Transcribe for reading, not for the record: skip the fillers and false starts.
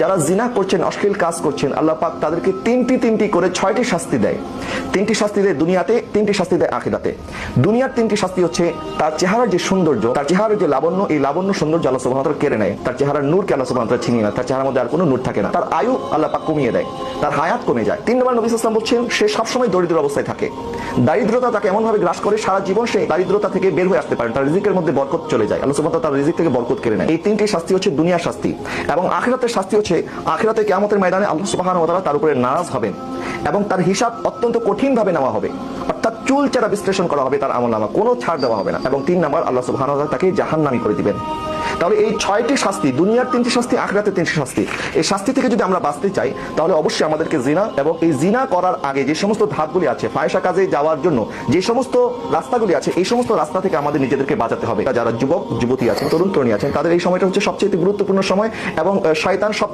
যারা জিনা করছেন, অশ্লীল কাজ করছেন, আল্লাহ পাক তাদেরকে তিনটি করে 6টি শাস্তি দেয়। 3টি শাস্তি দেয় দুনিয়াতে, 3টি শাস্তি দেয় আখিরাতে। দুনিয়ার 3টি শাস্তি হচ্ছে তার চেহারার যে সৌন্দর্য, তার চেহারার যে লাবণ্য, এই লাবণ্য সৌন্দর্য আল্লাহ সুবহানাহু ওয়া তাআলা কেড়ে নেয়। তার চেহারার নূরকে আল্লাহ সুবহানাহু ওয়া তাআলা ছিনিয়ে নেয়, তার চেহারার মধ্যে আর কোনো নূর থাকে না। তার আয়ু আল্লাহ পাক কমিয়ে দেয়, তার হায়াত কমে যায়। 3 নম্বর নবী সাল্লাল্লাহু আলাইহি ওয়াসাল্লাম বলছেন সে সবসময় দরিদ্র অবস্থায় থাকে। দারিদ্রতা তাকে এমন ভাবে গ্রাস করে সারা জীবন সে দারিদ্রতা থেকে বের হয়ে আসতে পারে, তার রিজিকের মধ্যে বরকত চলে যায়, আল্লাহ সুবহানাহু ওয়া তাআলা তার রিজিক থেকে বরকত কেড়ে নেয়। এই 3টি শাস্তি হচ্ছে দুনিয়ার শাস্তি। এবং আখিরাতের শাস্তি হচ্ছে আখিরাতে কিয়ামতের ময়দানে আল্লাহ সুবহানাহু ওয়া তাআলা তার উপরে নারাজ হবেন এবং তার হিসাব অত্যন্ত কঠিন ভাবে নেওয়া হবে, অর্থাৎ চুলচেরা বিশ্লেষণ করা হবে তার আমলনামা, কোনো ছাড় দেওয়া হবে না। এবং 3 নম্বর আল্লাহ সুবহানাহু ওয়া তাআলা তাকে জাহান্নামী করে দিবেন। তাহলে এই 6টি শাস্তি, দুনিয়ার 3টি শাস্তি, আখিরাতের 3টি শাস্তি, এই শাস্তি থেকে যদি আমরা বাঁচতে চাই তাহলে অবশ্যই আমাদেরকে জিনা এবং এই জিনা করার আগে যে সমস্ত ধাপগুলি আছে, ফাহিশা কাজে যাওয়ার জন্য যে সমস্ত রাস্তাগুলি আছে, এই সমস্ত রাস্তা থেকে আমাদের নিজেদেরকে বাঁচাতে হবে। যারা যুবক যুবতী আছেন, তরুণ তরুণী আছেন, তাদের এই সময়টা হচ্ছে সবচেয়ে গুরুত্বপূর্ণ সময় এবং শয়তান সব